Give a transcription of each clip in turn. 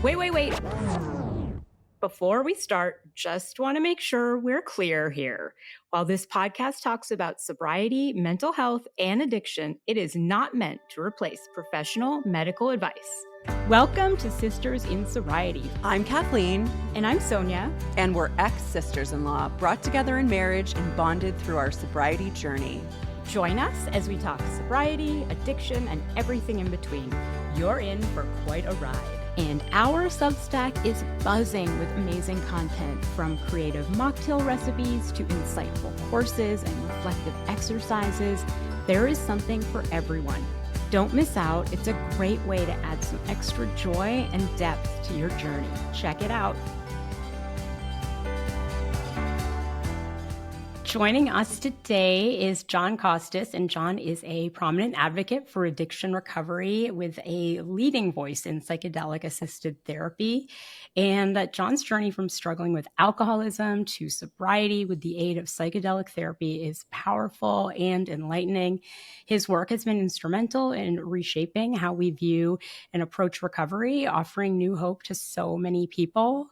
Wait. Before we start, just want to make sure we're clear here. While this podcast talks about sobriety, mental health, and addiction, it is not meant to replace professional medical advice. Welcome to Sisters in Sobriety. I'm Kathleen. And I'm Sonia. And we're ex-sisters-in-law, brought together in marriage and bonded through our sobriety journey. Join us as we talk sobriety, addiction, and everything in between. You're in for quite a ride. And our Substack is buzzing with amazing content, from creative mocktail recipes to insightful courses and reflective exercises. There is something for everyone. Don't miss out. It's a great way to add some extra joy and depth to your journey. Check it out. Joining us today is Jon Kostas, and Jon is a prominent advocate for addiction recovery with a leading voice in psychedelic-assisted therapy. And Jon's journey from struggling with alcoholism to sobriety with the aid of psychedelic therapy is powerful and enlightening. His work has been instrumental in reshaping how we view and approach recovery, offering new hope to so many people.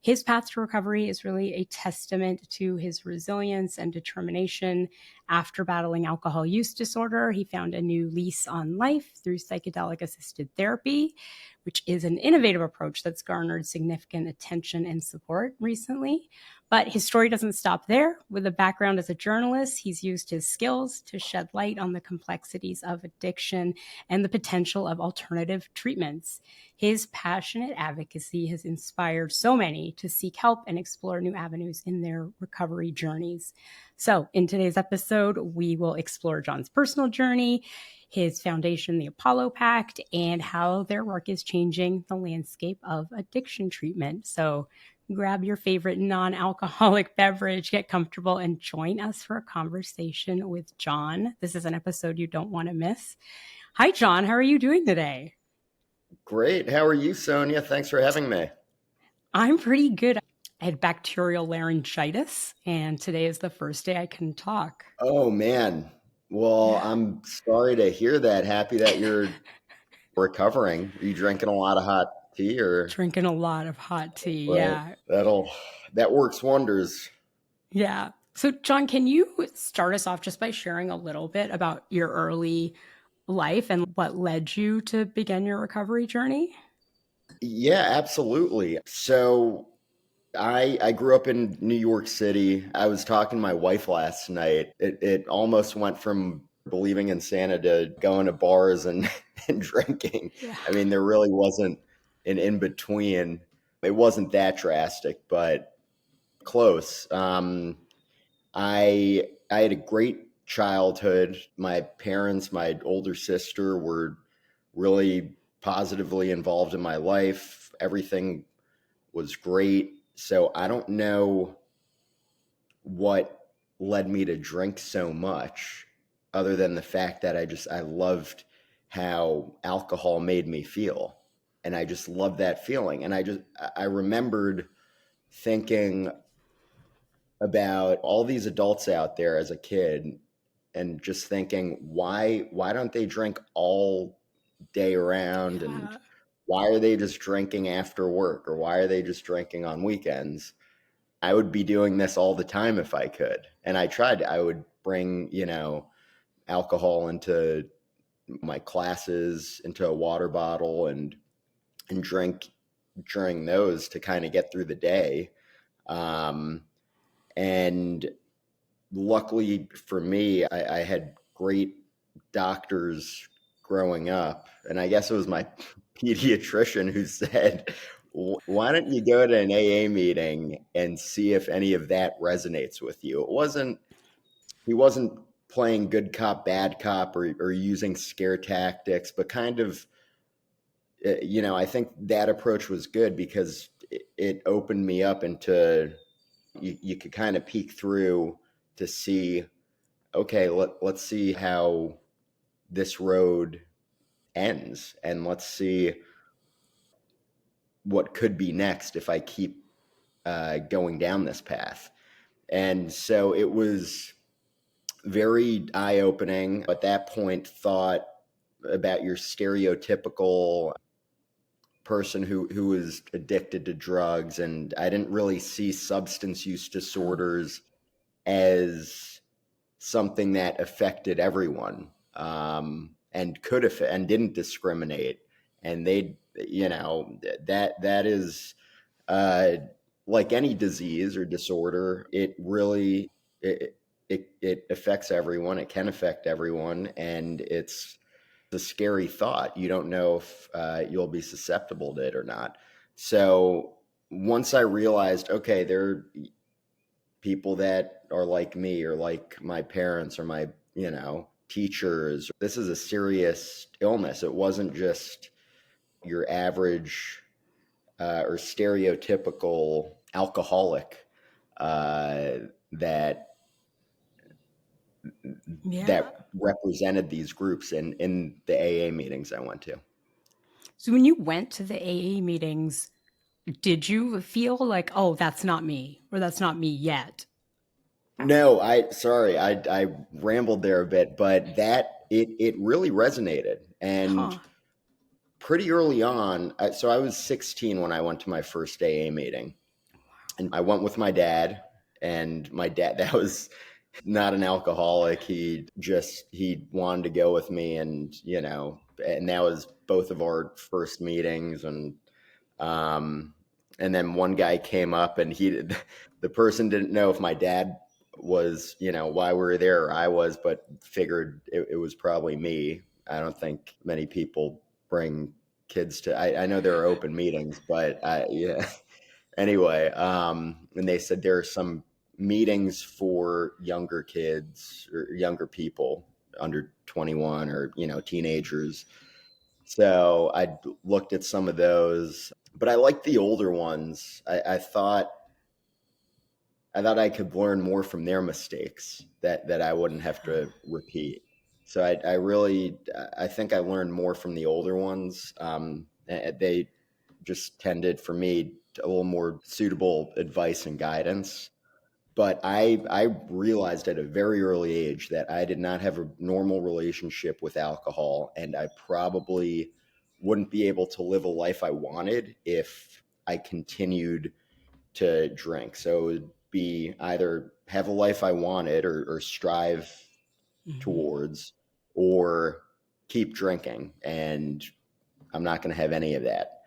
His path to recovery is really a testament to his resilience and determination. After battling alcohol use disorder, he found a new lease on life through psychedelic-assisted therapy, which is an innovative approach that's garnered significant attention and support recently. But his story doesn't stop there. With a background as a journalist, he's used his skills to shed light on the complexities of addiction and the potential of alternative treatments. His passionate advocacy has inspired so many to seek help and explore new avenues in their recovery journeys. So in today's episode, we will explore Jon's personal journey, his foundation, the Apollo Pact, and how their work is changing the landscape of addiction treatment. So grab your favorite non-alcoholic beverage, get comfortable, and join us for a conversation with Jon. This is an episode you don't want to miss. Hi, Jon. How are you doing today? Great. How are you, Sonia? Thanks for having me. I'm pretty good. I had bacterial laryngitis, and today is the first day I can talk. Oh, man. Well, I'm sorry to hear that. Happy that you're recovering. Are you drinking a lot of hot tea or? Drinking a lot of hot tea, Right. yeah. That works wonders. Yeah. So, Jon, can you start us off just by sharing a little bit about your early life and what led you to begin your recovery journey? Yeah, absolutely. So I grew up in New York City. I was talking to my wife last night. It almost went from believing in Santa to going to bars and drinking. Yeah. I mean, there really wasn't an in-between. It wasn't that drastic, but close. I had a great childhood. My parents, my older sister, were really positively involved in my life. Everything was great. So I don't know what led me to drink so much, other than the fact that I loved how alcohol made me feel. And I just loved that feeling. And I remembered thinking about all these adults out there as a kid and just thinking, why don't they drink all day around? Yeah. And why are they just drinking after work, or why are they just drinking on weekends? I would be doing this all the time if I could. And I would bring, alcohol into my classes, into a water bottle, and drink during those to kind of get through the day. And luckily for me, I had great doctors growing up. And I guess it was my pediatrician who said, why don't you go to an AA meeting and see if any of that resonates with you? He wasn't playing good cop, bad cop, or using scare tactics, but kind of, I think that approach was good because it opened me up into, you could kind of peek through to see, okay, let's see how this road ends, and let's see what could be next if I keep going down this path. And so it was very eye-opening. At that point, thought about your stereotypical person who was addicted to drugs, and I didn't really see substance use disorders as something that affected everyone, and could affect and didn't discriminate. And they, that is, uh, like any disease or disorder, it really it affects everyone. It can affect everyone, and it's a scary thought. You don't know if you'll be susceptible to it or not. So once I realized, okay, there are people that are like me or like my parents or my, teachers. This is a serious illness. It wasn't just your average or stereotypical alcoholic that Yeah. that represented these groups in the AA meetings I went to. So when you went to the AA meetings, did you feel like, oh, that's not me, or that's not me yet? No, I rambled there a bit, but it really resonated. And Huh. pretty early on, so I was 16 when I went to my first AA meeting, and I went with my dad. And my dad, that was not an alcoholic. He wanted to go with me, and that was both of our first meetings. Um, and then one guy came up, and the person didn't know if my dad was, why we were there, or I was, but figured it was probably me. I don't think many people bring kids to, I know there are open meetings, but yeah. Anyway, and they said there are some meetings for younger kids or younger people under 21, or, teenagers. So I looked at some of those, but I liked the older ones. I thought I could learn more from their mistakes that I wouldn't have to repeat. So I think I learned more from the older ones. They just tended, for me, a little more suitable advice and guidance. But I realized at a very early age that I did not have a normal relationship with alcohol, and I probably wouldn't be able to live a life I wanted if I continued to drink. So it would be either have a life I wanted, or strive Mhm. towards, or keep drinking. And I'm not going to have any of that.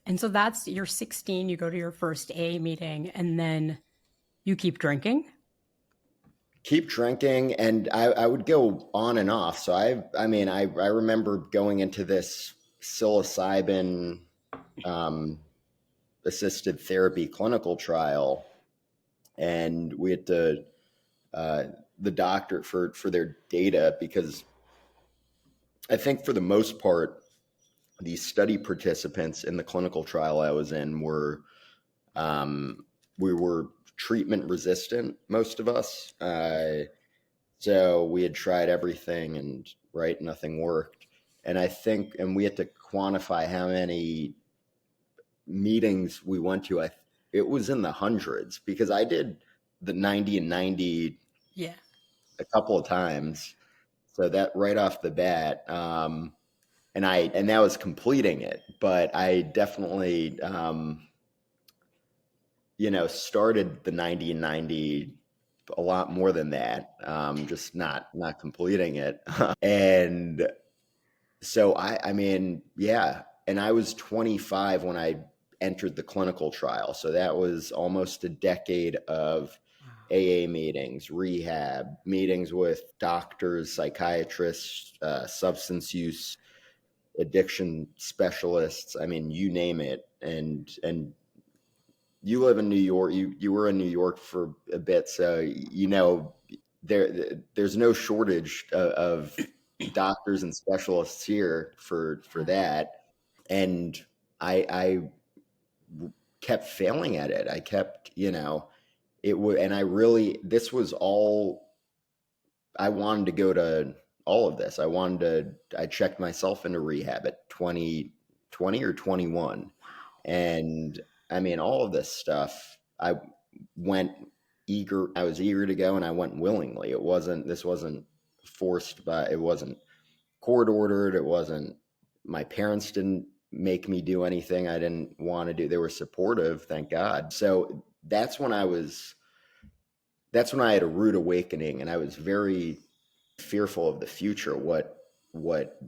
And so that's, you're 16, you go to your first AA meeting, and then you keep drinking. Keep drinking, and I would go on and off. So I remember going into this psilocybin um, assisted therapy clinical trial, and we had to uh, the doctor for their data, because I think for the most part the study participants in the clinical trial I was in um, we were treatment resistant, most of us. So we had tried everything, and right, nothing worked. And we had to quantify how many meetings we went to. It was in the hundreds, because I did the 90 and 90 Yeah. a couple of times. So that right off the bat, and that was completing it. But I definitely, started the 90 and 90 a lot more than that, just not completing it. And so yeah. And I was 25 when I entered the clinical trial. So that was almost a decade of AA meetings, rehab, meetings with doctors, psychiatrists, substance use, addiction specialists. I mean, you name it. And you live in New York. You were in New York for a bit, so there's no shortage of doctors and specialists here for that. And I kept failing at it. I kept, it would, and I really, this was all, I wanted to go to all of this. I checked myself into rehab at 20 or 21. And I mean, all of this stuff, went I was eager to go, and I went willingly. This wasn't forced, it wasn't court ordered. It wasn't, my parents didn't make me do anything I didn't want to do. They were supportive, thank God. So that's when I had a rude awakening, and I was very fearful of the future, what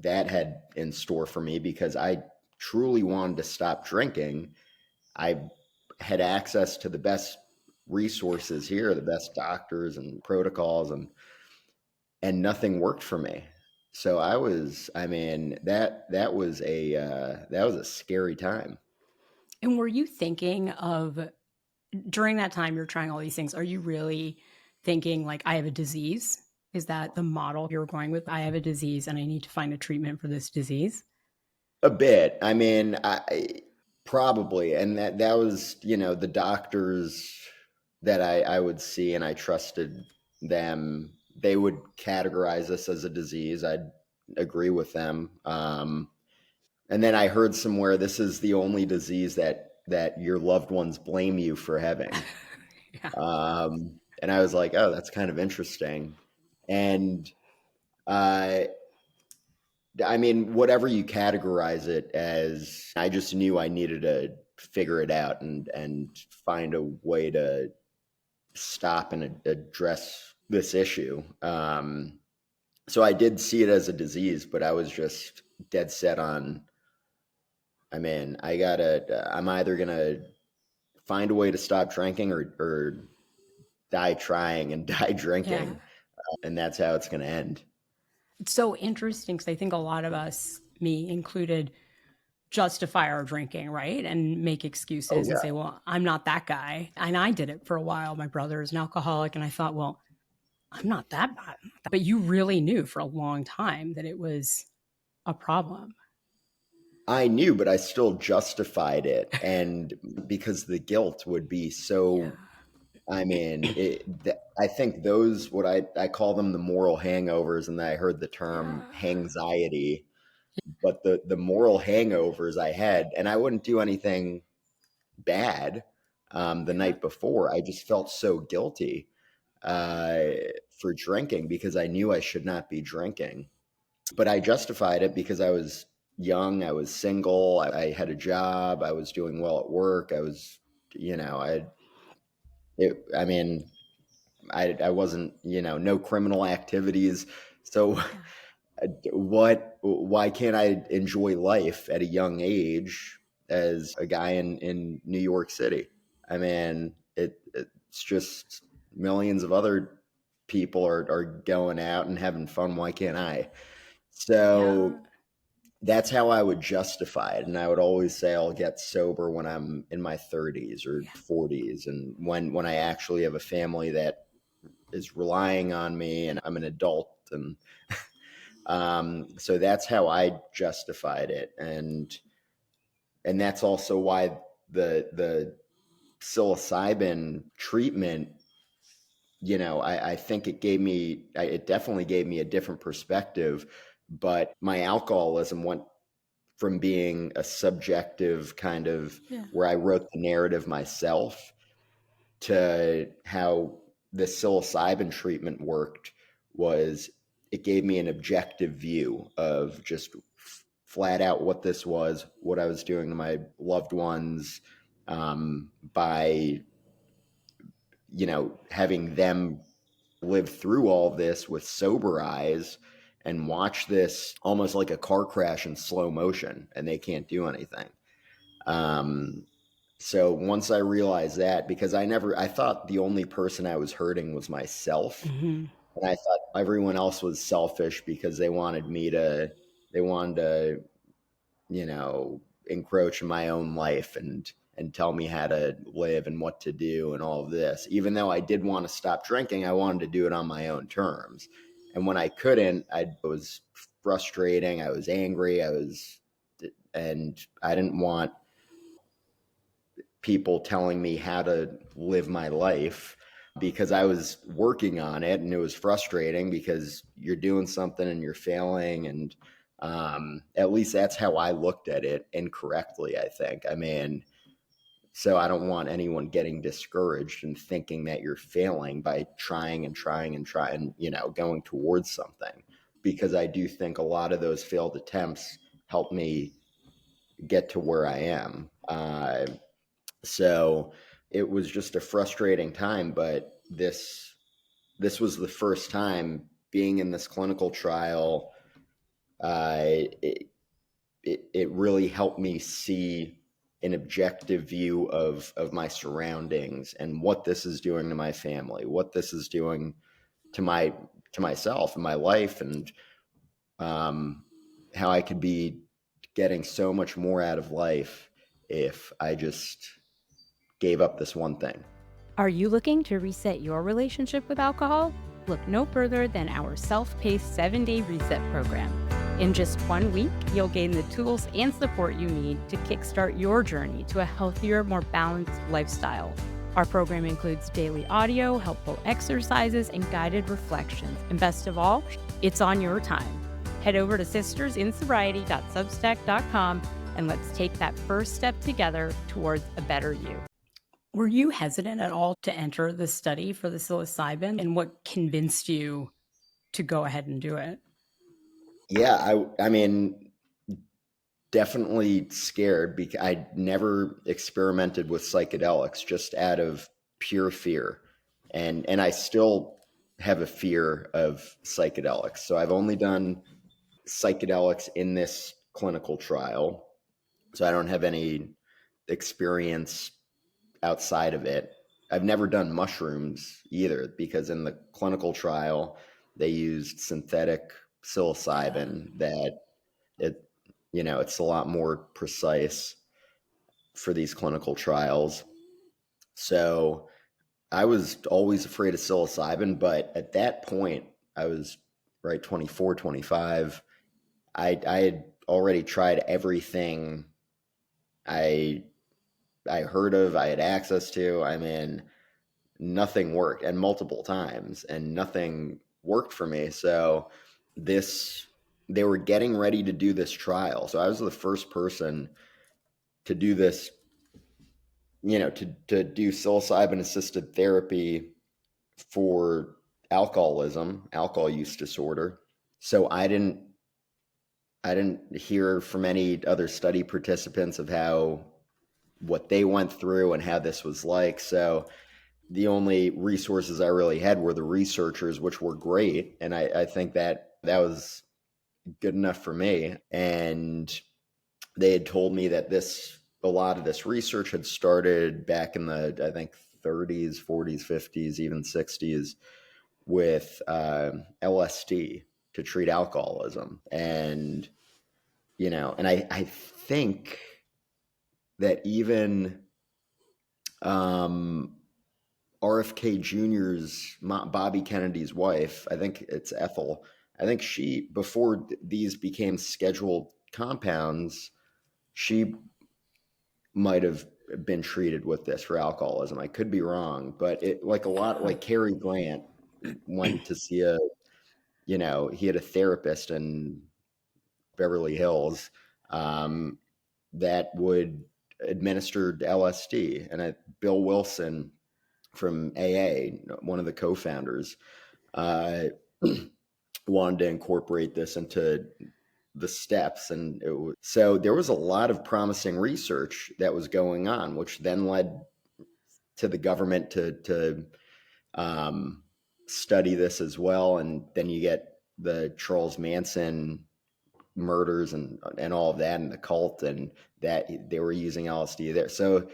that had in store for me, because I truly wanted to stop drinking. I had access to the best resources here, the best doctors and protocols, and nothing worked for me. So I mean, that was a scary time. And were you thinking of, during that time you're trying all these things, are you really thinking like, I have a disease? Is that the model you're going with? I have a disease and I need to find a treatment for this disease? A bit. I mean, I probably, and that was, the doctors that I would see, and I trusted them. They would categorize this as a disease. I'd agree with them. And then I heard somewhere, this is the only disease that your loved ones blame you for having. Yeah. And I was like, oh, that's kind of interesting. And uh, I mean, whatever you categorize it as, I just knew I needed to figure it out and find a way to stop and address this issue. So I did see it as a disease, but I was just dead set on, I mean, I'm either going to find a way to stop drinking or die trying and die drinking. Yeah. And that's how it's going to end. It's so interesting because I think a lot of us, me included, justify our drinking, right? And make excuses Oh, yeah. and say, well, I'm not that guy. And I did it for a while. My brother is an alcoholic. And I thought, well, I'm not that bad. But you really knew for a long time that it was a problem. I knew, but I still justified it. And because the guilt would be so, Yeah. I mean, I think those, what I call them the moral hangovers, and I heard the term hangxiety, but the moral hangovers I had, and I wouldn't do anything bad the night before. I just felt so guilty uh, for drinking because I knew I should not be drinking. But I justified it because I was young, I was single, I had a job, I was doing well at work, I was, I mean, I wasn't, no criminal activities. So why can't I enjoy life at a young age as a guy in New York City? I mean, it's just millions of other people are going out and having fun. Why can't I? So that's how I would justify it. And I would always say I'll get sober when I'm in my 30s or 40s. And when I actually have a family that is relying on me and I'm an adult. And so that's how I justified it. And that's also why the psilocybin treatment, I think it definitely gave me a different perspective, but my alcoholism went from being a subjective kind of where I wrote the narrative myself to how the psilocybin treatment worked was it gave me an objective view of just flat out what this was, what I was doing to my loved ones, by, having them live through all of this with sober eyes and watch this almost like a car crash in slow motion, and they can't do anything. So once I realized that, because I thought the only person I was hurting was myself. Mm-hmm. And I thought everyone else was selfish because they wanted to, encroach in my own life and tell me how to live and what to do and all of this. Even though I did want to stop drinking, I wanted to do it on my own terms. And when I couldn't, it was frustrating. I was angry. And I didn't want people telling me how to live my life because I was working on it, and it was frustrating because you're doing something and you're failing. And at least that's how I looked at it incorrectly, I think. I mean, so I don't want anyone getting discouraged and thinking that you're failing by trying and trying and trying, going towards something. Because I do think a lot of those failed attempts helped me get to where I am. So it was just a frustrating time, but this was the first time being in this clinical trial. It, it really helped me see an objective view of my surroundings and what this is doing to my family, what this is doing to myself and my life, and um, how I could be getting so much more out of life if I just gave up this one thing. Are you looking to reset your relationship with alcohol? Look no further than our self-paced 7-day reset program. In just 1 week, you'll gain the tools and support you need to kickstart your journey to a healthier, more balanced lifestyle. Our program includes daily audio, helpful exercises, and guided reflections. And best of all, it's on your time. Head over to sistersinsobriety.substack.com and let's take that first step together towards a better you. Were you hesitant at all to enter the study for the psilocybin, and what convinced you to go ahead and do it? Yeah, I mean, definitely scared because I'd never experimented with psychedelics just out of pure fear. And I still have a fear of psychedelics. So I've only done psychedelics in this clinical trial. So I don't have any experience outside of it. I've never done mushrooms either because in the clinical trial they used synthetic psilocybin that it it's a lot more precise for these clinical trials. So I was always afraid of psilocybin, but at that point I was right 24, 25. I had already tried everything I I heard of, I had access to. I mean, nothing worked, and multiple times, and nothing worked for me. So this they were getting ready to do this trial. So I was the first person to do this, to do psilocybin-assisted therapy for alcoholism, alcohol use disorder. So I didn't hear from any other study participants of what they went through and how this was like. So the only resources I really had were the researchers, which were great. And I think that was good enough for me. And they had told me that a lot of this research had started back in the, I think, 30s, 40s, 50s, even 60s with LSD to treat alcoholism. And, and I think that even RFK Jr.'s Bobby Kennedy's wife, I think it's Ethel. I think she, before these became scheduled compounds, she might have been treated with this for alcoholism. I could be wrong, but it like a lot like Cary Grant went to see he had a therapist in Beverly Hills that would administer LSD, and Bill Wilson from AA, one of the co-founders, uh, wanted to incorporate this into the steps. And so there was a lot of promising research that was going on, which then led to the government to study this as well. And then you get the Charles Manson murders and all of that, and the cult, and that they were using LSD there. So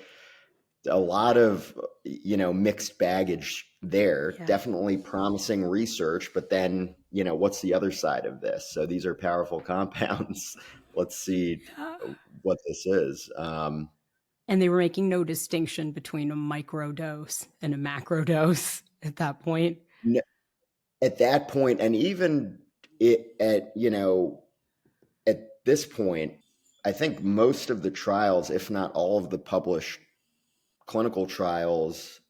a lot of mixed baggage there. Yeah. Definitely promising research, but then what's the other side of this? So these are powerful compounds. Let's see what this is. And they were making no distinction between a micro dose and a macro dose at that point. At that point, and even at this point, I think most of the trials, if not all of the published clinical trials,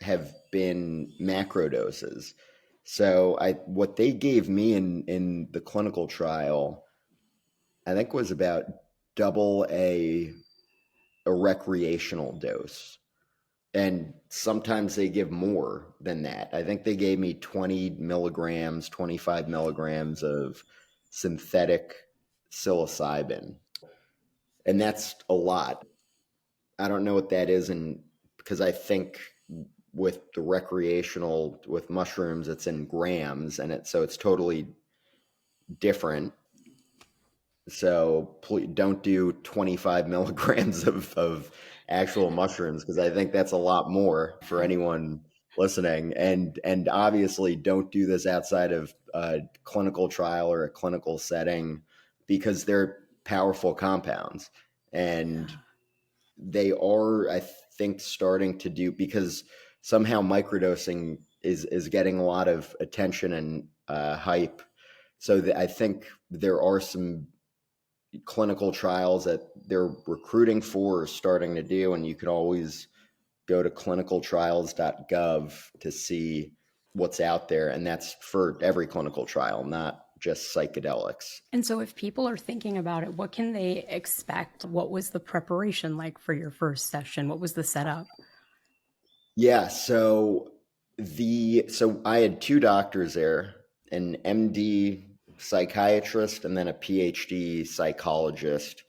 have been macro doses. So what they gave me in the clinical trial, I think was about double a recreational dose. And sometimes they give more than that. I think they gave me 20 milligrams, 25 milligrams of synthetic psilocybin. And that's a lot. I don't know what that is, and because I think with the recreational with mushrooms, it's in grams, and it's totally different. So please don't do 25 milligrams of actual mushrooms, because I think that's a lot more for anyone listening. And obviously don't do this outside of a clinical trial or a clinical setting, because they're powerful compounds. And they are, I think, starting to do, because somehow microdosing is getting a lot of attention and hype. So I think there are some clinical trials that they're recruiting for or starting to do, and you could always go to clinicaltrials.gov to see what's out there, and that's for every clinical trial, not just psychedelics. And so if people are thinking about it, what can they expect? What was the preparation like for your first session? What was the setup? Yeah, so I had two doctors there, an MD psychiatrist and then a PhD psychologist,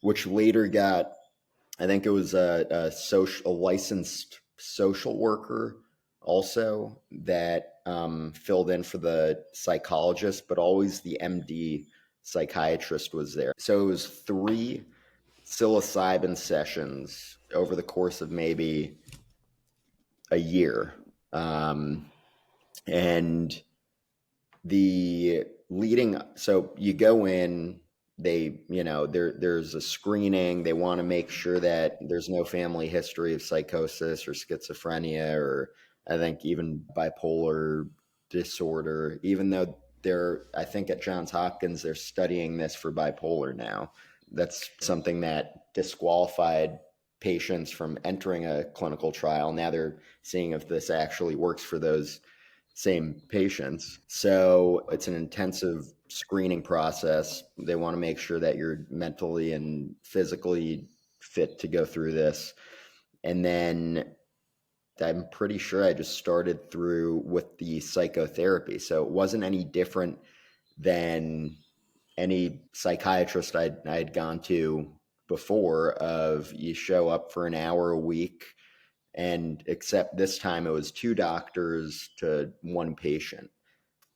which later got, I think it was a licensed social worker also that filled in for the psychologist, but always the MD psychiatrist was there. So it was 3 psilocybin sessions over the course of maybe a year. And so you go in, there's a screening. They want to make sure that there's no family history of psychosis or schizophrenia, or I think even bipolar disorder, even though I think at Johns Hopkins they're studying this for bipolar now. That's something that disqualified patients from entering a clinical trial. Now they're seeing if this actually works for those same patients. So it's an intensive screening process. They want to make sure that you're mentally and physically fit to go through this. And then I'm pretty sure I just started through with the psychotherapy. So it wasn't any different than any psychiatrist I'd gone to before, of you show up for an hour a week, and except this time it was 2 doctors to 1 patient.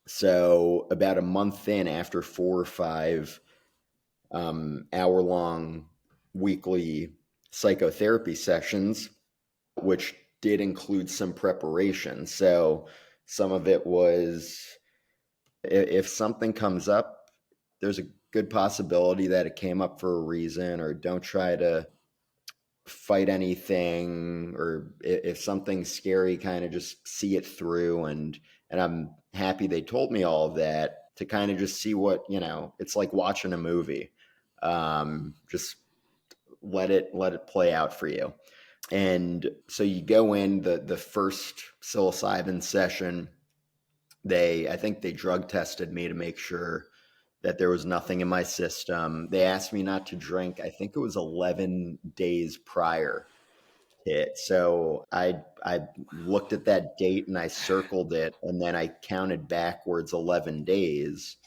So about a month in, after 4 or 5 hour-long weekly psychotherapy sessions, which did include some preparation. So some of it was, if something comes up, there's a good possibility that it came up for a reason, or don't try to fight anything, or if something's scary, kind of just see it through. And I'm happy they told me all of that, to kind of just see what, it's like watching a movie. Just let it play out for you. And so you go in, the first psilocybin session, I think they drug tested me to make sure that there was nothing in my system. They asked me not to drink. I think it was 11 days prior to it. So I looked at that date and I circled it, and then I counted backwards 11 days,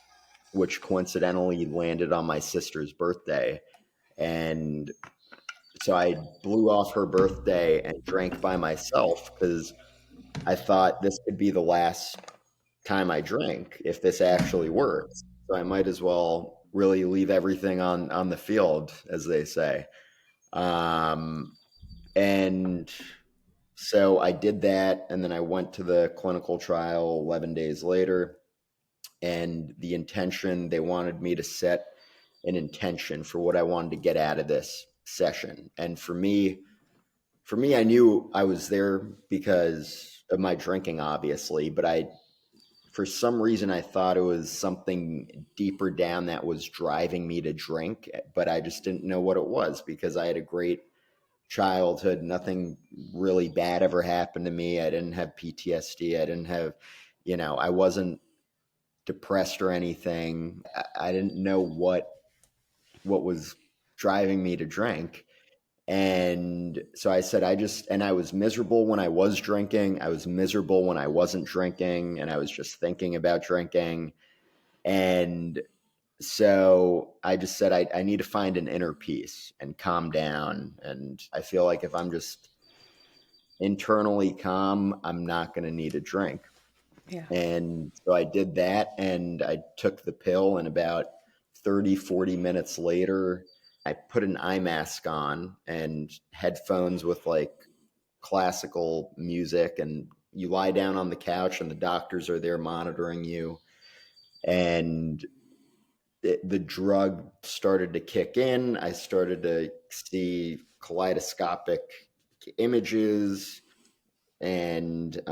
which coincidentally landed on my sister's birthday. And so I blew off her birthday and drank by myself, because I thought this could be the last time I drink if this actually works. So I might as well really leave everything on the field, as they say. And so I did that, and then I went to the clinical trial 11 days later. And the intention, they wanted me to set an intention for what I wanted to get out of this session. And for me, I knew I was there because of my drinking, obviously, but for some reason, I thought it was something deeper down that was driving me to drink, but I just didn't know what it was, because I had a great childhood. Nothing really bad ever happened to me. I didn't have PTSD. I didn't have, I wasn't depressed or anything. I didn't know what was driving me to drink. And so I said, and I was miserable when I was drinking. I was miserable when I wasn't drinking, and I was just thinking about drinking. And So I just said, I need to find an inner peace and calm down. And I feel like if I'm just internally calm, I'm not going to need a drink. Yeah. And so I did that, and I took the pill, and about 30, 40 minutes later, I put an eye mask on and headphones with like classical music, and you lie down on the couch and the doctors are there monitoring you. And the drug started to kick in. I started to see kaleidoscopic images, and it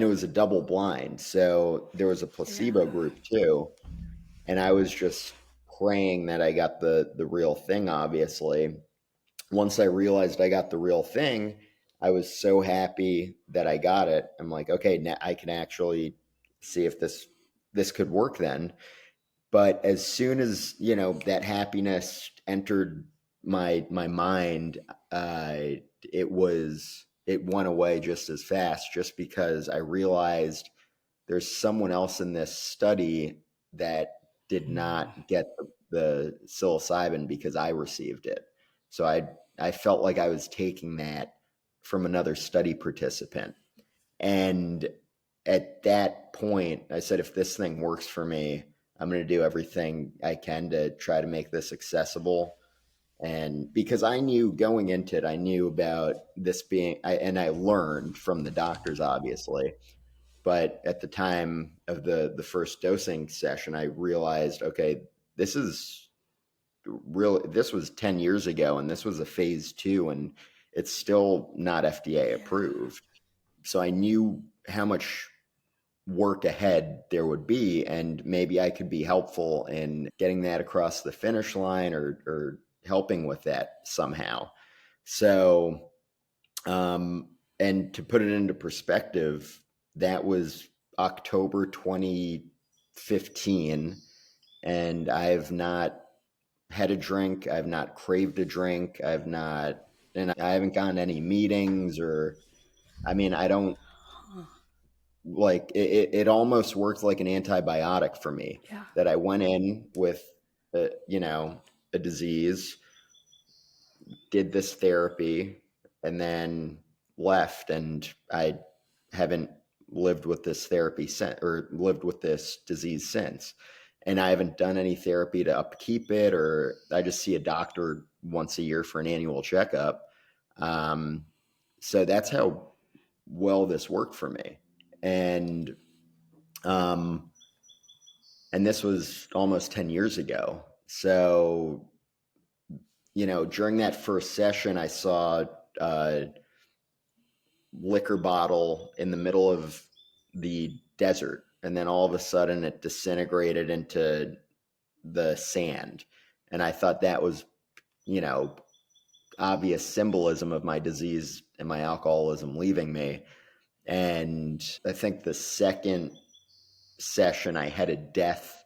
was a double blind, so there was a placebo Yeah. group too, and I was just praying that I got the real thing. Obviously, once I realized I got the real thing, I was so happy that I got it. I'm like, okay, now I can actually see if this could work then. But as soon as, that happiness entered my mind, it went away just as fast, just because I realized there's someone else in this study that did not get the psilocybin because I received it. So I felt like I was taking that from another study participant. And at that point, I said, if this thing works for me, I'm going to do everything I can to try to make this accessible. And because I knew going into it, I knew about this being, and I learned from the doctors, obviously. But at the time of the first dosing session, I realized, okay, this is this was 10 years ago, and this was a phase 2, and it's still not FDA Yeah. approved. So I knew how much work ahead there would be, and maybe I could be helpful in getting that across the finish line, or helping with that somehow. So, and to put it into perspective, that was October 2015, and I've not had a drink. I've not craved a drink. And I haven't gone to any meetings, or, I mean, I don't, Huh. like it almost worked like an antibiotic for me, Yeah. that I went in with a disease, did this therapy, and then left, and I haven't lived with this therapy since, or lived with this disease since. And I haven't done any therapy to upkeep it, or I just see a doctor once a year for an annual checkup. um, so that's how well this worked for me. And um, and this was almost 10 years ago. So, during that first session, I saw a liquor bottle in the middle of the desert, and then all of a sudden it disintegrated into the sand. And I thought that was, you know, obvious symbolism of my disease and my alcoholism leaving me. And I think the second session, I had a death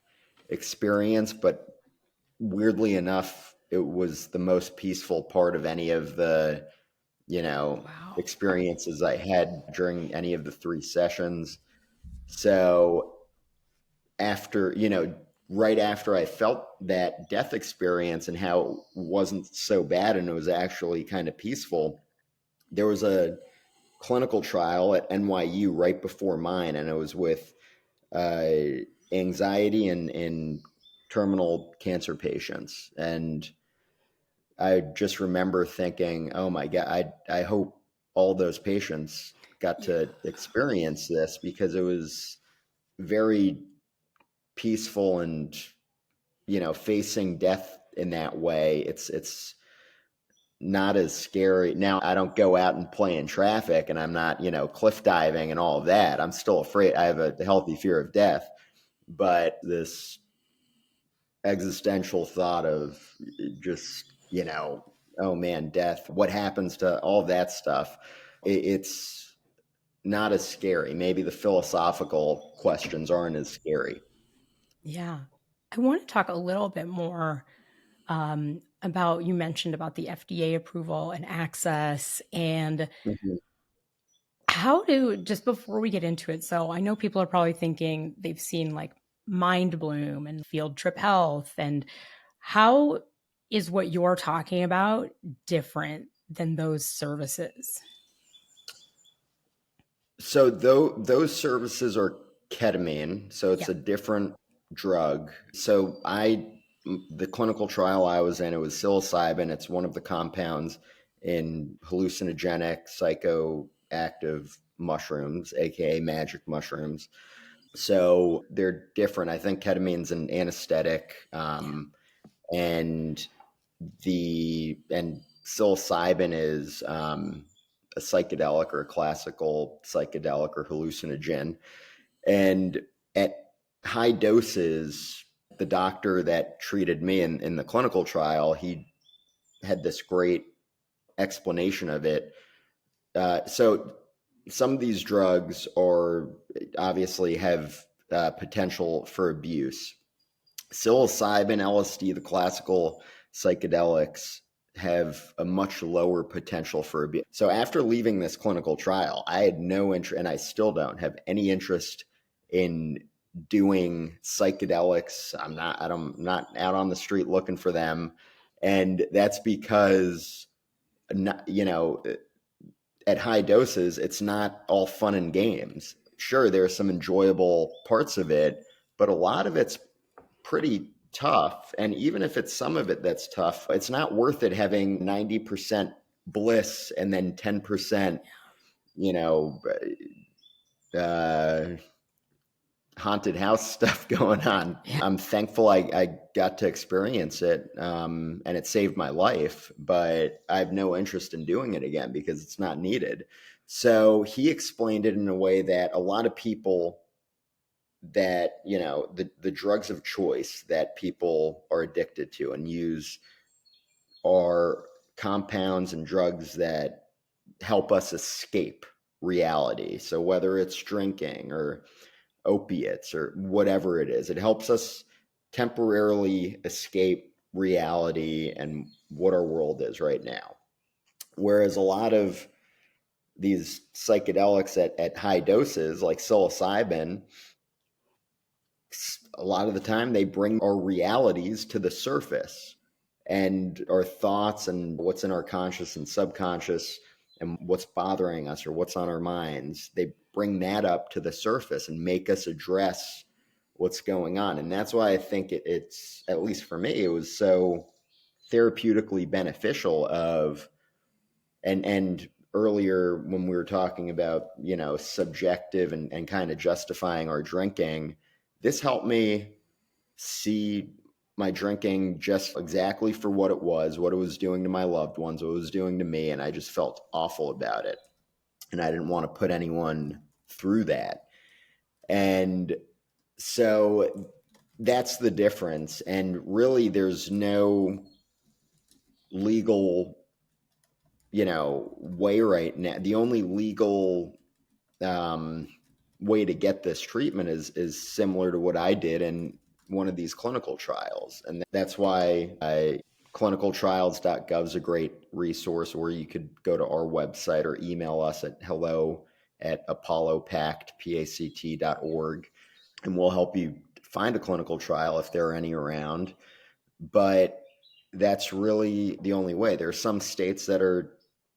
experience, but weirdly enough, it was the most peaceful part of any of the, Wow. experiences I had during any of the 3 sessions. So after, right after I felt that death experience and how it wasn't so bad and it was actually kind of peaceful, there was a clinical trial at NYU right before mine, and it was with uh, anxiety and terminal cancer patients. And I just remember thinking, oh my God, I hope all those patients got Yeah. to experience this, because it was very peaceful. And, facing death in that way, it's not as scary. Now, I don't go out and play in traffic, and I'm not, cliff diving and all of that. I'm still afraid. I have a healthy fear of death, but this existential thought of just, oh man, death, what happens to all that stuff, it's not as scary. Maybe the philosophical questions aren't as scary. Yeah. I want to talk a little bit more about, you mentioned about the FDA approval and access, and Mhm. how do, just before we get into it, so I know people are probably thinking they've seen like Mind Bloom and Field Trip Health. And how is what you're talking about different than those services? So those services are ketamine, so it's Yeah. a different drug. The clinical trial I was in, it was psilocybin. It's one of the compounds in hallucinogenic psychoactive mushrooms, aka magic mushrooms. So they're different. I think ketamine's an anesthetic, and and psilocybin is a psychedelic or a classical psychedelic or hallucinogen. And at high doses, the doctor that treated me in the clinical trial, he had this great explanation of it. So some of these drugs are obviously have potential for abuse. Psilocybin, LSD, the classical psychedelics have a much lower potential for abuse. So after leaving this clinical trial, I had no interest, and I still don't have any interest in doing psychedelics. I'm not out on the street looking for them. And that's because, at high doses, it's not all fun and games. Sure, there are some enjoyable parts of it, but a lot of it's pretty tough. And even if it's some of it that's tough, it's not worth it having 90% bliss and then 10%, haunted house stuff going on. I'm thankful I got to experience it, and it saved my life, but I have no interest in doing it again because it's not needed. So he explained it in a way that a lot of people that, the drugs of choice that people are addicted to and use are compounds and drugs that help us escape reality. So whether it's drinking or opiates or whatever it is, it helps us temporarily escape reality and what our world is right now. Whereas a lot of these psychedelics at high doses, like psilocybin, a lot of the time they bring our realities to the surface, and our thoughts and what's in our conscious and subconscious and what's bothering us or what's on our minds, they bring that up to the surface and make us address what's going on. And that's why I think it's, at least for me, it was so therapeutically beneficial and earlier when we were talking about, subjective and kind of justifying our drinking, this helped me see my drinking just exactly for what it was doing to my loved ones, what it was doing to me. And I just felt awful about it. And I didn't want to put anyone through that. And so that's the difference. And really, there's no legal, way right now. The only legal way to get this treatment is similar to what I did in one of these clinical trials. And that's why clinicaltrials.gov is a great resource, or you could go to our website or email us at hello@apollopact.org, and we'll help you find a clinical trial if there are any around. But that's really the only way. There are some states that are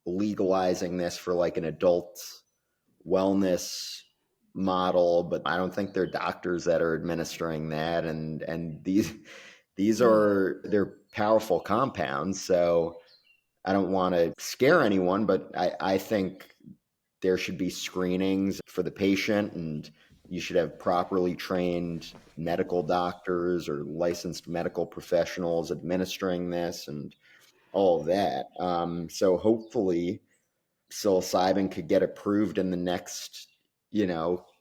legalizing this for like an adult wellness model, but I don't think they're doctors that are administering that. And they're powerful compounds. So I don't want to scare anyone, but I think there should be screenings for the patient, and you should have properly trained medical doctors or licensed medical professionals administering this and all of that. So hopefully psilocybin could get approved in the next,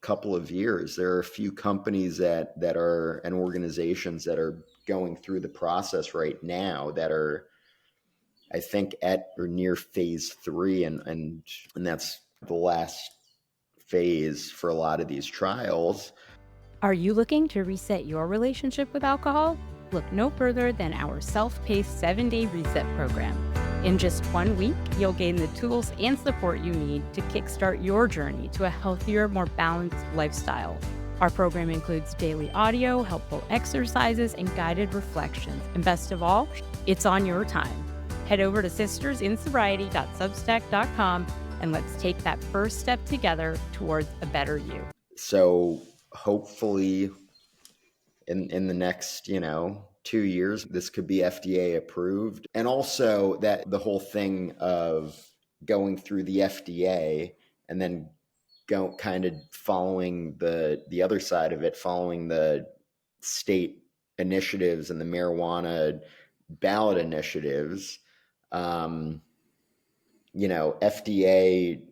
couple of years. There are a few companies that are, and organizations that are going through the process right now that are, I think, at or near phase 3, and that's the last phase for a lot of these trials. Are you looking to reset your relationship with alcohol? Look no further than our self-paced 7-day reset program. In just 1 week, you'll gain the tools and support you need to kickstart your journey to a healthier, more balanced lifestyle. Our program includes daily audio, helpful exercises, and guided reflections. And best of all, it's on your time. Head over to sistersinsobriety.substack.com and let's take that first step together towards a better you. So hopefully in the next, 2 years, this could be FDA approved. And also that the whole thing of going through the FDA and then go kind of following the other side of it, following the state initiatives and the marijuana ballot initiatives. FDA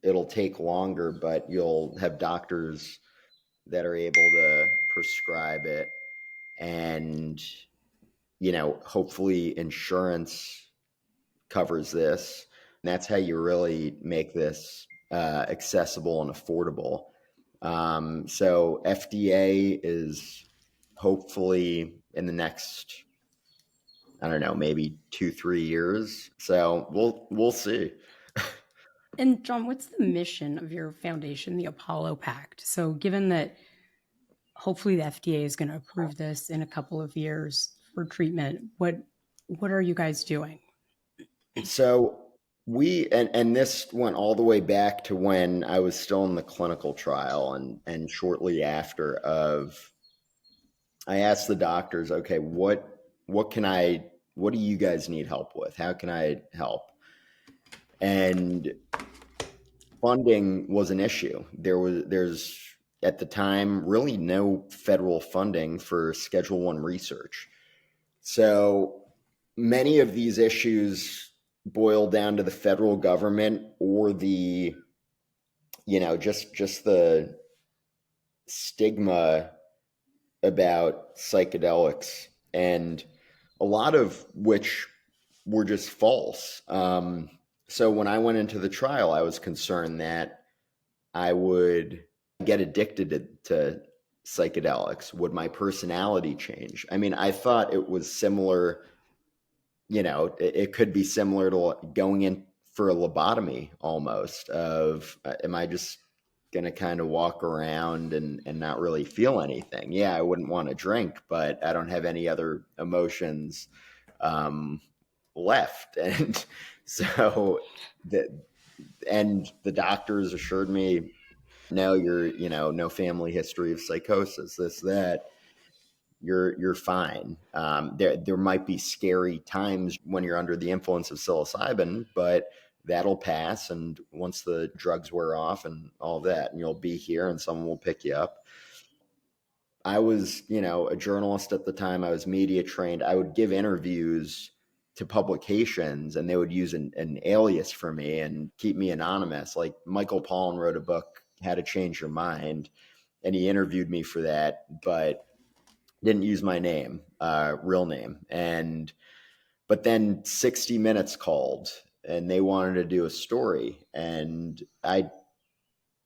it'll take longer, but you'll have doctors that are able to prescribe it, and hopefully insurance covers this. And that's how you really make this accessible and affordable. So FDA is hopefully in the next, I don't know, maybe 2-3 years. So we'll see. And Jon, what's the mission of your foundation, the Apollo Pact? So given that hopefully the FDA is going to approve this in a couple of years for treatment, what are you guys doing? So and this went all the way back to when I was still in the clinical trial, and shortly after I asked the doctors, okay, what do you guys need help with? How can I help? And funding was an issue. There's at the time really no federal funding for Schedule 1 research. So many of these issues boil down to the federal government or the just the stigma about psychedelics, and a lot of which were just false. So when I went into the trial, I was concerned that I would get addicted to psychedelics. Would my personality change? I mean, I thought it was similar, it could be similar to going in for a lobotomy almost, of am I just going to kind of walk around and not really feel anything? Yeah, I wouldn't want to drink, but I don't have any other emotions left. And so the doctors assured me, no, you're, no family history of psychosis, this, that. You're fine. There might be scary times when you're under the influence of psilocybin, but that'll pass. And once the drugs wear off and all that, and you'll be here and someone will pick you up. I was, a journalist at the time. I was media trained. I would give interviews to publications, and they would use an alias for me and keep me anonymous. Like Michael Pollan wrote a book, How to Change Your Mind, and he interviewed me for that, but didn't use my name, real name. But then 60 Minutes called and they wanted to do a story. And I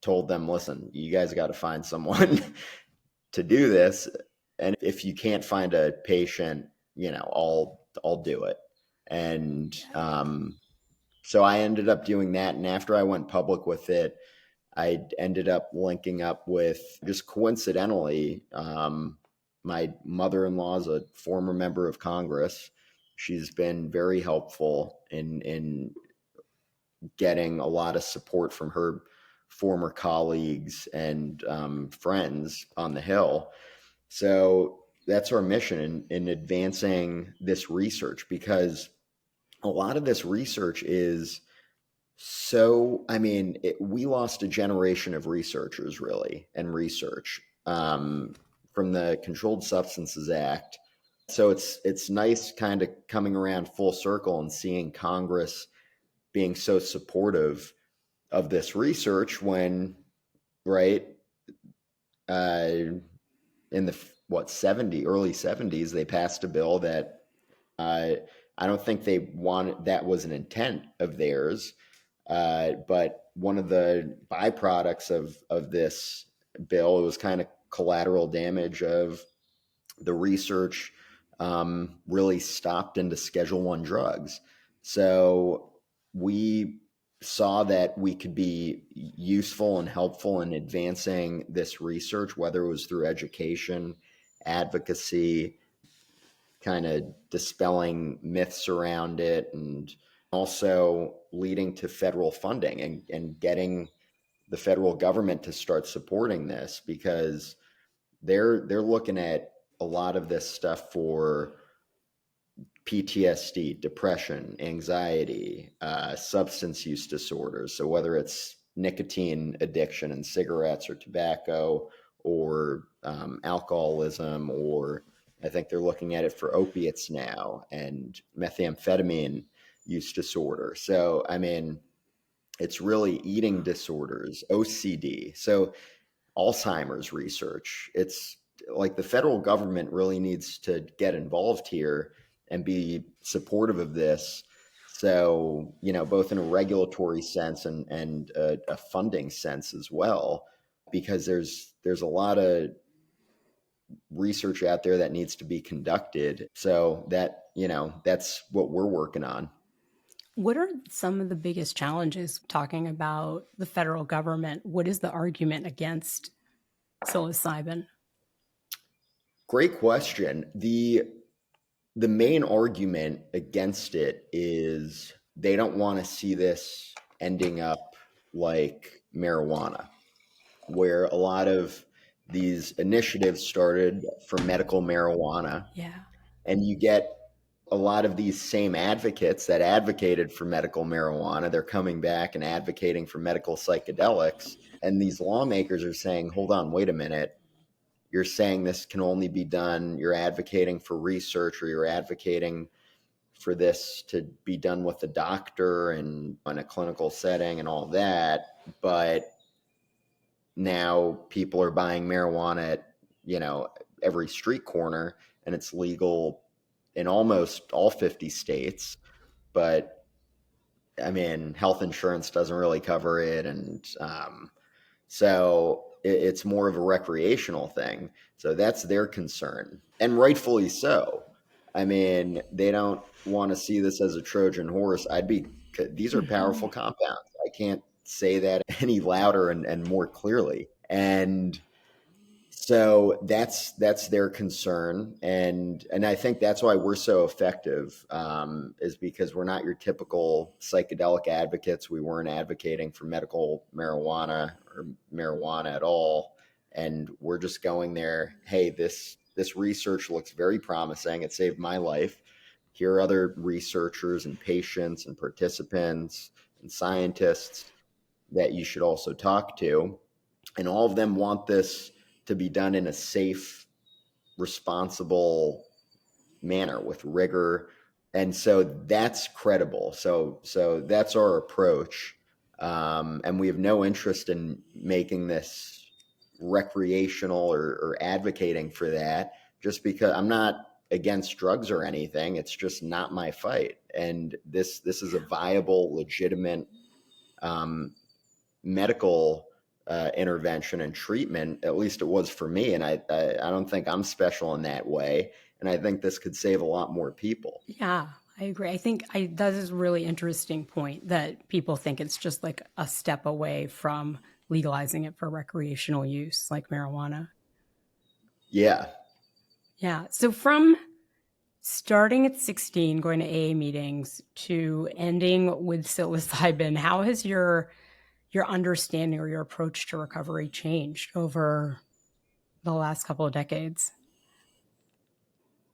told them, listen, you guys got to find someone to do this. And if you can't find a patient, I'll do it. And so I ended up doing that. And after I went public with it, I ended up linking up with, just coincidentally, my mother-in-law is a former member of Congress. She's been very helpful in getting a lot of support from her former colleagues and friends on the Hill. So that's our mission in advancing this research, because a lot of this research is we lost a generation of researchers, really, and research from the Controlled Substances Act. So it's nice kind of coming around full circle and seeing Congress being so supportive of this research when, right, in the early 70s, they passed a bill that I don't think that was an intent of theirs. But one of the byproducts of this bill, it was kind of collateral damage of the research really stopped into Schedule 1 drugs. So we saw that we could be useful and helpful in advancing this research, whether it was through education, advocacy, kind of dispelling myths around it, and also leading to federal funding and getting the federal government to start supporting this, because they're looking at a lot of this stuff for PTSD, depression, anxiety, substance use disorders. So whether it's nicotine addiction and cigarettes or tobacco, or alcoholism, or I think they're looking at it for opiates now, and methamphetamine use disorder. So, I mean, it's really eating disorders, OCD. So Alzheimer's research. It's like the federal government really needs to get involved here and be supportive of this. So, both in a regulatory sense and a funding sense as well, because there's a lot of research out there that needs to be conducted. So that's what we're working on. What are some of the biggest challenges talking about the federal government? What is the argument against psilocybin? Great question. The main argument against it is they don't want to see this ending up like marijuana, where a lot of these initiatives started for medical marijuana. Yeah. And you get a lot of these same advocates that advocated for medical marijuana. They're coming back and advocating for medical psychedelics. And these lawmakers are saying, hold on, wait a minute. You're saying this can only be done. You're advocating for research, or you're advocating for this to be done with a doctor and in a clinical setting and all that. But now people are buying marijuana at, every street corner, and it's legal in almost all 50 states. But I mean, health insurance doesn't really cover it. And so it's more of a recreational thing. So that's their concern, and rightfully so. I mean, they don't want to see this as a Trojan horse. These are powerful compounds. I can't say that any louder and more clearly. And so that's their concern, and I think that's why we're so effective, is because we're not your typical psychedelic advocates. We weren't advocating for medical marijuana or marijuana at all, and we're just going there. Hey, this research looks very promising. It saved my life. Here are other researchers and patients and participants and scientists that you should also talk to, and all of them want this to be done in a safe, responsible manner with rigor. And so that's credible. So that's our approach. And we have no interest in making this recreational or advocating for that, just because I'm not against drugs or anything. It's just not my fight. And this is a viable, legitimate medical intervention and treatment. At least it was for me. And I don't think I'm special in that way. And I think this could save a lot more people. Yeah, I agree. I think that is a really interesting point, that people think it's just like a step away from legalizing it for recreational use, like marijuana. Yeah. Yeah. So from starting at 16, going to AA meetings, to ending with psilocybin, how has your understanding or your approach to recovery changed over the last couple of decades?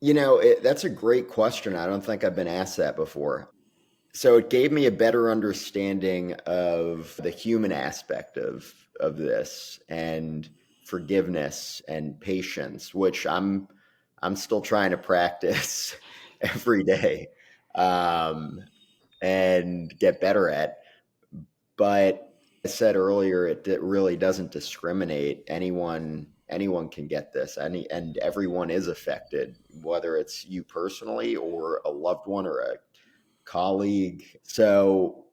That's a great question. I don't think I've been asked that before. So it gave me a better understanding of the human aspect of this, and forgiveness and patience, which I'm still trying to practice every day, and get better at. But I said earlier, it really doesn't discriminate. Anyone can get this, and everyone is affected, whether it's you personally or a loved one or a colleague. So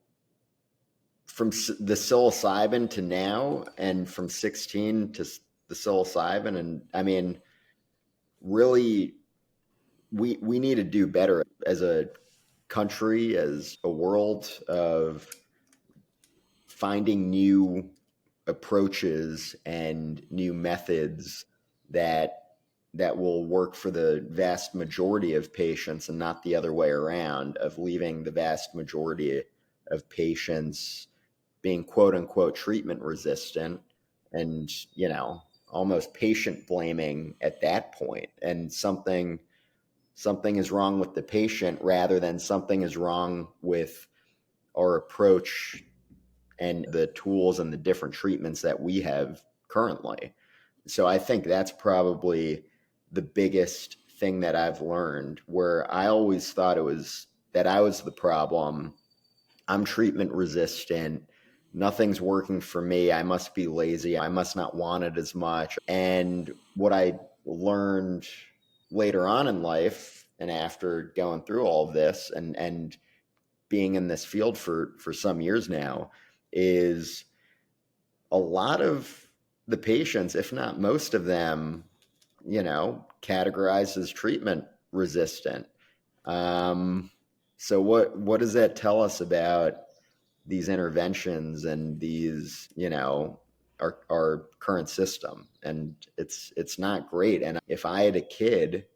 from the psilocybin to now, and from 16 to the psilocybin, and I mean, really, we need to do better as a country, as a world, of finding new approaches and new methods that will work for the vast majority of patients and not the other way around, of leaving the vast majority of patients being quote unquote treatment resistant and, almost patient blaming at that point. And something is wrong with the patient rather than something is wrong with our approach and the tools and the different treatments that we have currently. So I think that's probably the biggest thing that I've learned, where I always thought it was that I was the problem. I'm treatment resistant. Nothing's working for me. I must be lazy. I must not want it as much. And what I learned later on in life, and after going through all of this and being in this field for some years now, is a lot of the patients, if not most of them, categorized as treatment resistant. So what does that tell us about these interventions and these, our current system? And it's not great. And if I had a kid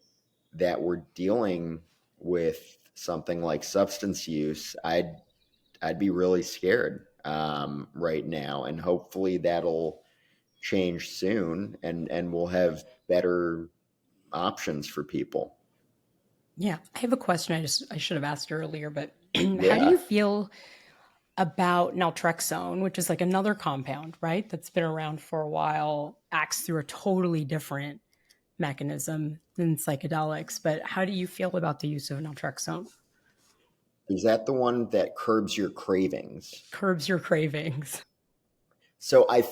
that were dealing with something like substance use, I'd be really scared right now. And hopefully that'll change soon, and we'll have better options for people. Yeah, I have a question I should have asked earlier, but how do Yeah. you feel about naltrexone, which is like another compound, right? That's been around for a while, acts through a totally different mechanism than psychedelics. But how do you feel about the use of naltrexone? Is that the one that curbs your cravings? Curbs your cravings. So I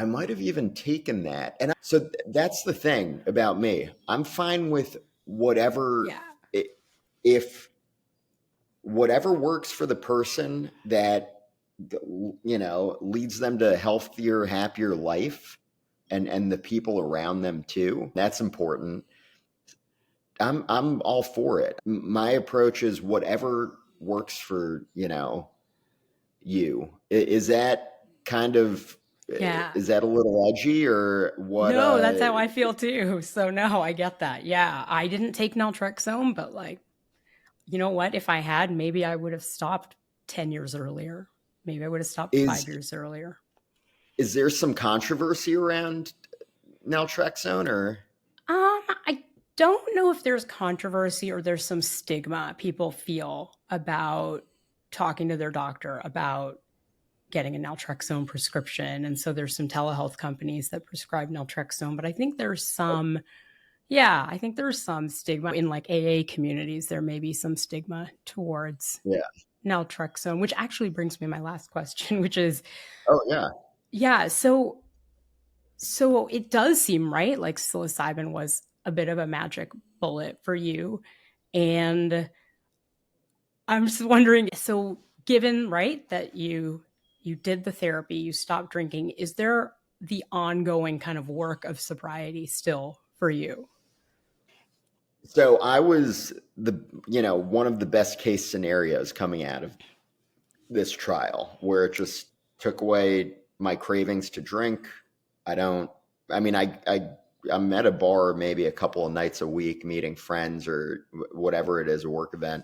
might have even taken that. And so that's the thing about me. I'm fine with whatever, Yeah. if whatever works for the person that, leads them to a healthier, happier life, and the people around them too. That's important. I'm all for it. My approach is whatever works for, you. Is that kind of, Yeah. is that a little edgy or what? No, that's how I feel too. So no, I get that. Yeah. I didn't take naltrexone, but like, you know what? If I had, maybe I would have stopped 10 years earlier. Maybe I would have stopped is 5 years earlier. is there some controversy around naltrexone or? I don't know if there's controversy or there's some stigma people feel about talking to their doctor about getting a naltrexone prescription. And so there's some telehealth companies that prescribe naltrexone, but I think there's some, yeah, I think there's some stigma in like AA communities. There may be some stigma towards Yeah. naltrexone, which actually brings me to my last question, which is, Oh yeah. yeah, so it does seem right, like psilocybin was a bit of a magic bullet for you. And I'm just wondering, so given, right, that you did the therapy, you stopped drinking, is there the ongoing kind of work of sobriety still for you? So I was one of the best case scenarios coming out of this trial, where it just took away my cravings to drink. I mean, I'm at a bar maybe a couple of nights a week meeting friends or whatever it is, a work event,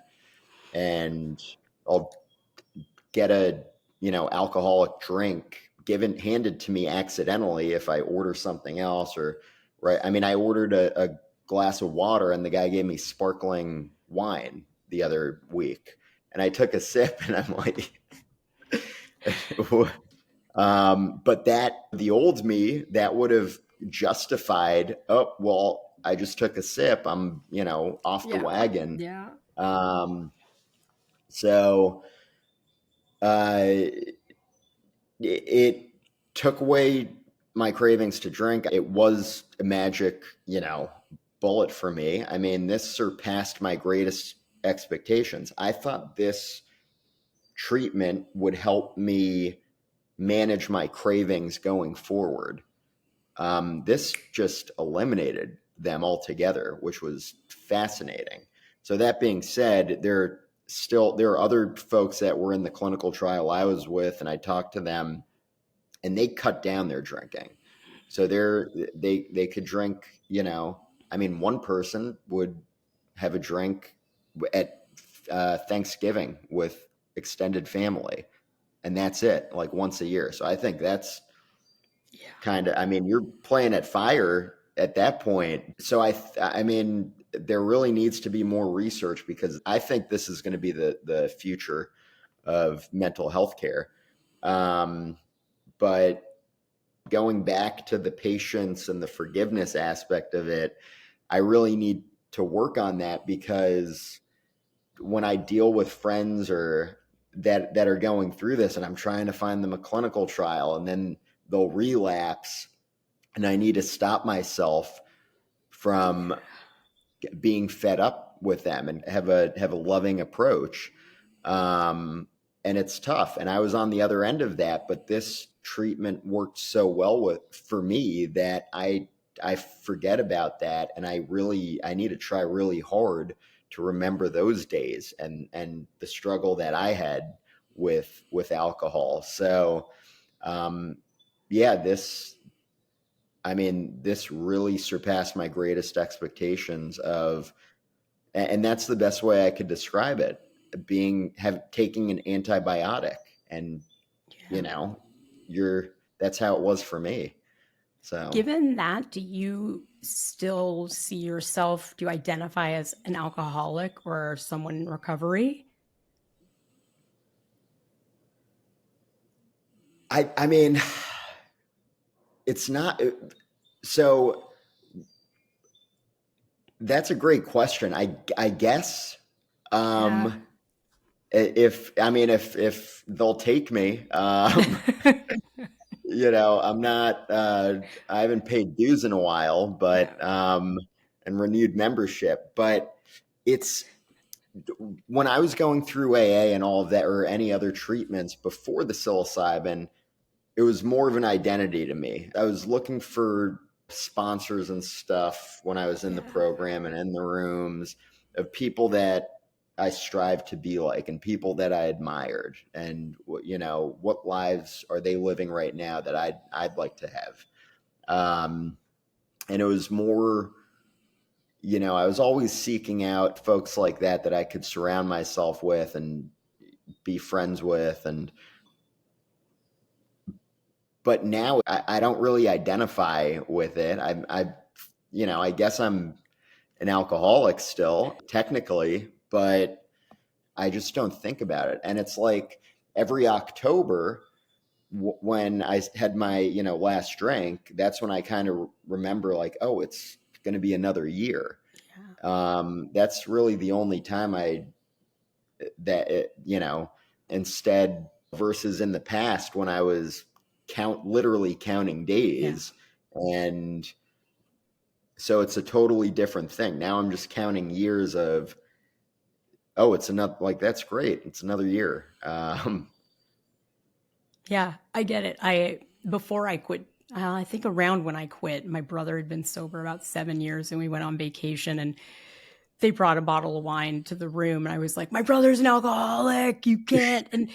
and I'll get a, alcoholic drink handed to me accidentally if I order something else, or right. I mean, I ordered a glass of water and the guy gave me sparkling wine the other week, and I took a sip and I'm like, but the old me, that would have justified, oh, well, I just took a sip. I'm, off the wagon. Yeah. So it took away my cravings to drink. It was a magic, bullet for me. I mean, this surpassed my greatest expectations. I thought this treatment would help me manage my cravings going forward. This just eliminated them altogether, which was fascinating. So that being said, there still, there are other folks that were in the clinical trial I was with, and I talked to them, and they cut down their drinking. So they could drink, I mean, one person would have a drink at Thanksgiving with extended family, and that's it, like once a year. So I think that's kind of, I mean, you're playing at fire at that point. So I mean, there really needs to be more research, because I think this is going to be the future of mental health care. But going back to the patience and the forgiveness aspect of it, I really need to work on that, because when I deal with friends or that are going through this, and I'm trying to find them a clinical trial, and then they'll relapse, and I need to stop myself from being fed up with them and have a loving approach. And it's tough. And I was on the other end of that, but this treatment worked so well for me that I forget about that, and I need to try really hard to remember those days and the struggle that I had with alcohol. So this really surpassed my greatest expectations and that's the best way I could describe it, taking an antibiotic, and that's how it was for me. So given that, do you still see yourself, do you identify as an alcoholic or someone in recovery? I mean, it's not, so that's a great question. I guess, if they'll take me, I'm not, I haven't paid dues in a while, but, and renewed membership, but it's, when I was going through AA and all of that, or any other treatments before the psilocybin, it was more of an identity to me. I was looking for sponsors and stuff when I was in the program and in the rooms, of people that I strive to be like, and people that I admired, and what lives are they living right now that I'd like to have. And it was more, I was always seeking out folks like that I could surround myself with and be friends with. But now I don't really identify with it. I guess I'm an alcoholic still, technically, but I just don't think about it. And it's like every October, when I had my, last drink, that's when I kind of remember, like, oh, it's going to be another year. That's really the only time instead, versus in the past when I was literally counting days. And so it's a totally different thing. Now I'm just counting years of, oh, it's another, like, that's great. It's another year. Yeah, I get it. Before I quit, I think around when I quit, my brother had been sober about 7 years, and we went on vacation, and they brought a bottle of wine to the room, and I was like, my brother's an alcoholic. You can't. And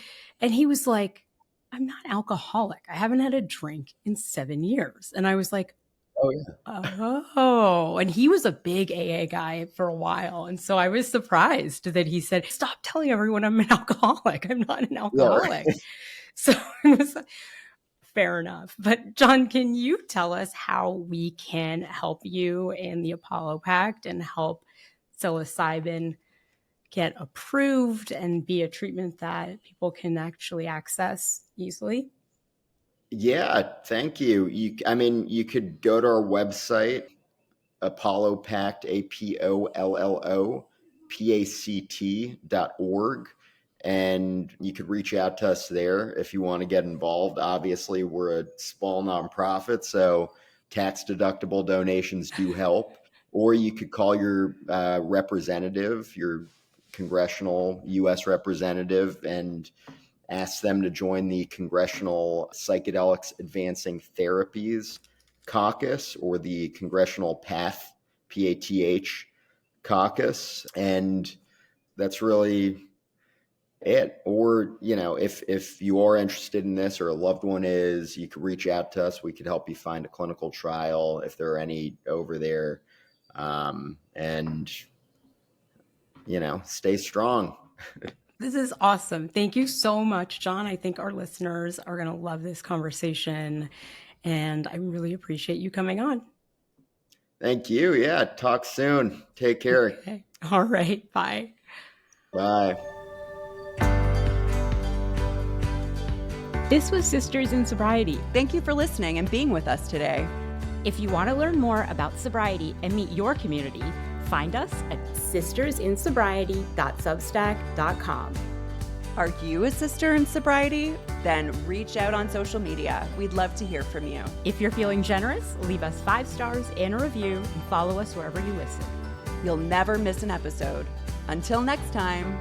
he was like, I'm not alcoholic. I haven't had a drink in 7 years. And I was like, oh yeah. Oh, and he was a big AA guy for a while. And so I was surprised that he said, stop telling everyone I'm an alcoholic. I'm not an alcoholic. Yeah, right. So it was fair enough. But Jon, can you tell us how we can help you in the Apollo Pact and help psilocybin get approved and be a treatment that people can actually access easily? Yeah, thank you. You could go to our website, Apollo Pact, APOLLOPACT.org, and you could reach out to us there if you want to get involved. Obviously, we're a small nonprofit, so tax-deductible donations do help. Or you could call your representative, your congressional U.S. representative, and ask them to join the Congressional Psychedelics Advancing Therapies Caucus, or the Congressional PATH caucus. And that's really it. Or, if you are interested in this or a loved one is, you could reach out to us. We could help you find a clinical trial if there are any over there. And, stay strong. This is awesome. Thank you so much, Jon. I think our listeners are going to love this conversation, and I really appreciate you coming on. Thank you. Yeah. Talk soon. Take care. Okay. All right. Bye. Bye. This was Sisters in Sobriety. Thank you for listening and being with us today. If you want to learn more about sobriety and meet your community, find us at sistersinsobriety.substack.com. Are you a sister in sobriety? Then reach out on social media. We'd love to hear from you. If you're feeling generous, leave us 5 stars and a review and follow us wherever you listen. You'll never miss an episode. Until next time.